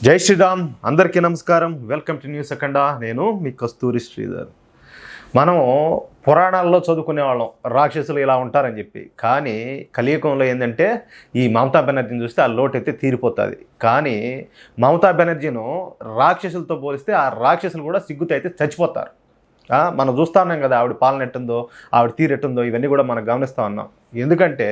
జై శ్రీరామ్, అందరికీ నమస్కారం. వెల్కమ్ టు న్యూస్ అఖండ. నేను మీ కస్తూరి శ్రీధర్. మనము పురాణాల్లో చదువుకునే వాళ్ళం రాక్షసులు ఇలా ఉంటారని చెప్పి. కానీ కలియుగంలో ఏంటంటే ఈ మమతా బెనర్జీని చూస్తే ఆ లోటు అయితే తీరిపోతుంది. కానీ మమతా బెనర్జీను రాక్షసులతో పోలిస్తే ఆ రాక్షసులు కూడా సిగ్గుతో అయితే చచ్చిపోతారు. మనం చూస్తూ ఉన్నాం కదా, ఆవిడ పాలన ఎట్టుందో, ఆవిడ తీరెట్టుందో, ఇవన్నీ కూడా మనం గమనిస్తూ ఉన్నాం. ఎందుకంటే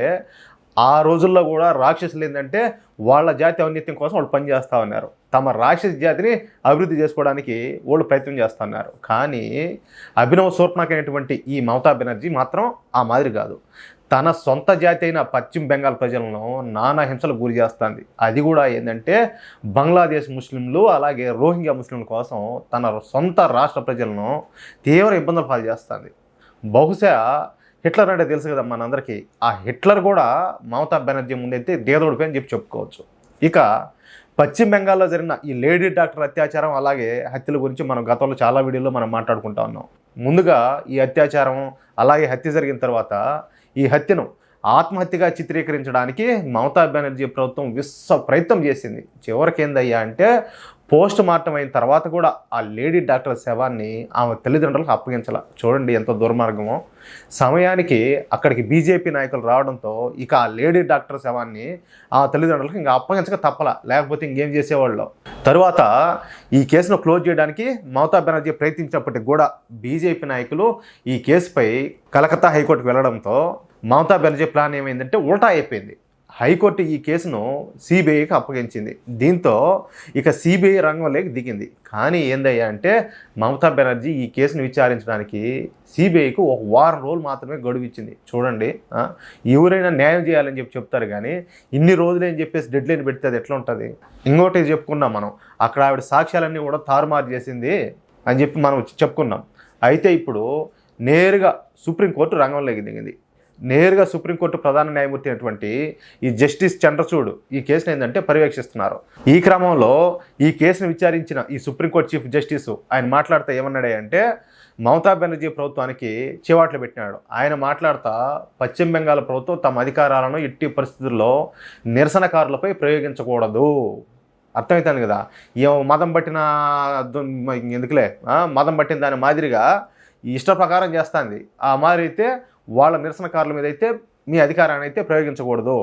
ఆ రోజుల్లో కూడా రాక్షసులు ఏంటంటే వాళ్ళ జాతి ఔన్నత్యం కోసం వాళ్ళు పనిచేస్తూ ఉన్నారు. తమ రాక్షస జాతిని అభివృద్ధి చేసుకోవడానికి వాళ్ళు ప్రయత్నం చేస్తూ ఉన్నారు. కానీ అభినవ్ శూర్పణఖ అనేటువంటి ఈ మమతా బెనర్జీ మాత్రం ఆ మాదిరి కాదు. తన సొంత జాతి అయిన పశ్చిమ బెంగాల్ ప్రజలను నానా హింసలకు గురి చేస్తుంది. అది కూడా ఏంటంటే బంగ్లాదేశ్ ముస్లింలు అలాగే రోహింగ్యా ముస్లింల కోసం తన సొంత రాష్ట్ర ప్రజలను తీవ్ర ఇబ్బందులు పాలు చేస్తుంది. బహుశా హిట్లర్ అంటే తెలుసు కదా మనందరికీ. ఆ హిట్లర్ కూడా మమతా బెనర్జీ ముందైతే దేదోడిపోయి అని చెప్పుకోవచ్చు. ఇక పశ్చిమ బెంగాల్లో జరిగిన ఈ లేడీ డాక్టర్ అత్యాచారం అలాగే హత్యల గురించి మనం గతంలో చాలా వీడియోలో మనం మాట్లాడుకుంటా ఉన్నాం. ముందుగా ఈ అత్యాచారం అలాగే హత్య జరిగిన తర్వాత ఈ హత్యను ఆత్మహత్యగా చిత్రీకరించడానికి మమతా బెనర్జీ ప్రభుత్వం విశ్వ ప్రయత్నం చేసింది. చివరికి ఏందయ్యా అంటే పోస్ట్ మార్టం అయిన తర్వాత కూడా ఆ లేడీ డాక్టర్ శవాన్ని ఆమె తల్లిదండ్రులకు అప్పగించాల. చూడండి ఎంత దుర్మార్గమో. సమయానికి అక్కడికి బీజేపీ నాయకులు రావడంతో ఇక ఆ లేడీ డాక్టర్ శవాన్ని ఆ తల్లిదండ్రులకు ఇంకా అప్పగించక తప్పల, లేకపోతే ఇంకేం చేసేవాళ్ళు. తరువాత ఈ కేసును క్లోజ్ చేయడానికి మమతా బెనర్జీ ప్రయత్నించినప్పటికి కూడా బీజేపీ నాయకులు ఈ కేసుపై కలకత్తా హైకోర్టుకు వెళ్లడంతో మమతా బెనర్జీ ప్లాన్ ఏమైందంటే ఉల్టా అయిపోయింది. హైకోర్టు ఈ కేసును సిబిఐకి అప్పగించింది. దీంతో ఇక సిబిఐ రంగంలోకి దిగింది. కానీ ఏందయ్యా అంటే మమతా బెనర్జీ ఈ కేసును విచారించడానికి సిబిఐకి 1 వారం రోజులు మాత్రమే గడువు ఇచ్చింది. చూడండి, ఎవరైనా న్యాయం చేయాలని చెప్తారు కానీ ఇన్ని రోజులు అని చెప్పేసి డెడ్ లైన్ పెడితే అది ఎట్లా ఉంటుంది? ఇంకోటి చెప్పుకున్నాం మనం, అక్కడ ఆవిడ సాక్ష్యాలన్నీ కూడా తారుమారు చేసింది అని చెప్పి మనం చెప్పుకున్నాం. అయితే ఇప్పుడు నేరుగా సుప్రీంకోర్టు రంగంలోకి దిగింది. నేరుగా సుప్రీంకోర్టు ప్రధాన న్యాయమూర్తి అయినటువంటి ఈ జస్టిస్ చంద్రచూడ్ ఈ కేసును ఏంటంటే పర్యవేక్షిస్తున్నారు. ఈ క్రమంలో ఈ కేసును విచారించిన ఈ సుప్రీంకోర్టు చీఫ్ జస్టిస్ ఆయన మాట్లాడుతూ ఏమన్నాడే అంటే మమతా బెనర్జీ ప్రభుత్వానికి చివాట్లు పెట్టినాడు. ఆయన మాట్లాడుతూ పశ్చిమ బెంగాల్ ప్రభుత్వం తమ అధికారాలను ఎట్టి పరిస్థితుల్లో నిరసనకారులపై ప్రయోగించకూడదు. అర్థమవుతుంది కదా, ఏమో మదం పట్టిన ఎందుకులే, మదం పట్టిన దాని మాదిరిగా ఇష్ట ప్రకారం చేస్తుంది. ఆ మాదిరి అయితే వాళ్ళ నిరసనకారుల మీద అయితే మీ అధికారాన్ని అయితే ప్రయోగించకూడదు.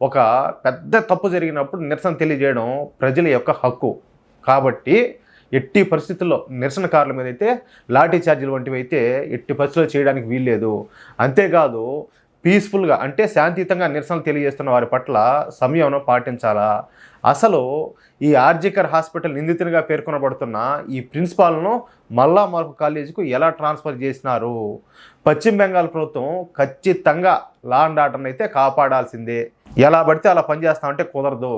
ఒక పెద్ద తప్పు జరిగినప్పుడు నిరసన తెలియజేయడం ప్రజల యొక్క హక్కు. కాబట్టి ఎట్టి పరిస్థితుల్లో నిరసనకారుల మీద అయితే లాఠీ ఛార్జీలు వంటివి అయితే ఎట్టి పరిస్థితుల్లో చేయడానికి వీల్లేదు. అంతేకాదు పీస్ఫుల్గా అంటే శాంతియుతంగా నిరసనలు తెలియజేస్తున్న వారి పట్ల సంయమనం పాటించాలా. అసలు ఈ ఆర్జికర్ హాస్పిటల్ నిందితునిగా పేర్కొనబడుతున్న ఈ ప్రిన్సిపాల్ను మళ్ళా మరొక కాలేజీకు ఎలా ట్రాన్స్ఫర్ చేసినారు? పశ్చిమ బెంగాల్ ప్రభుత్వం ఖచ్చితంగా లా అండ్ ఆర్డర్ని అయితే కాపాడాల్సిందే. ఎలా పడితే అలా పనిచేస్తామంటే కుదరదు.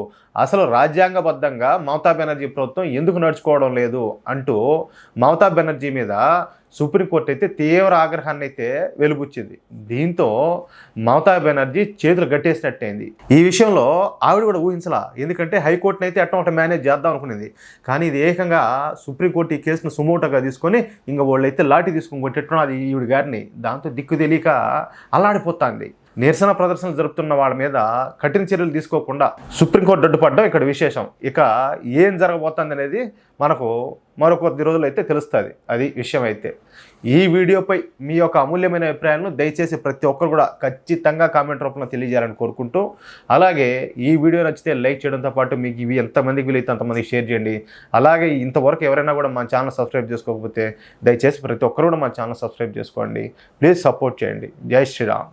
అసలు రాజ్యాంగబద్ధంగా మమతా బెనర్జీ ప్రభుత్వం ఎందుకు నడుచుకోవడం లేదు అంటూ మమతా బెనర్జీ మీద సుప్రీంకోర్టు అయితే తీవ్ర ఆగ్రహాన్ని అయితే వెలుబుచ్చింది. దీంతో మమతా బెనర్జీ చేతులు గట్టేసినట్టయింది. ఈ విషయంలో ఆవిడ కూడా ఊహించలా. ఎందుకంటే హైకోర్టుని అయితే అట్లా ఒకటి మేనేజ్ చేద్దాం అనుకునేది. కానీ ఇది ఏకంగా సుప్రీంకోర్టు ఈ కేసును సుమోటోగా తీసుకొని ఇంకా వాళ్ళు అయితే లాఠీ తీసుకొని కొట్టేట్టున్నది ఈవిడ గారిని. దాంతో దిక్కు తెలియక అల్లాడిపోతుంది. నిరసన ప్రదర్శనలు జరుపుతున్న వాళ్ళ మీద కఠిన చర్యలు తీసుకోకుండా సుప్రీంకోర్టు అడ్డుపడడం ఇక్కడ విశేషం. ఇక ఏం జరగబోతుంది అనేది మనకు మరో కొద్ది రోజులు అయితే తెలుస్తుంది. అది విషయం. అయితే ఈ వీడియోపై మీ యొక్క అమూల్యమైన అభిప్రాయాలను దయచేసి ప్రతి ఒక్కరు కూడా ఖచ్చితంగా కామెంట్ రూపంలో తెలియజేయాలని కోరుకుంటూ, అలాగే ఈ వీడియో నచ్చితే లైక్ చేయడంతో పాటు మీకు ఇవి ఎంతమందికి వీలైతే అంతమందికి షేర్ చేయండి. అలాగే ఇంతవరకు ఎవరైనా కూడా మా ఛానల్ సబ్స్క్రైబ్ చేసుకోకపోతే దయచేసి ప్రతి ఒక్కరు కూడా మా ఛానల్ సబ్స్క్రైబ్ చేసుకోండి. ప్లీజ్ సపోర్ట్ చేయండి. జై శ్రీరామ్.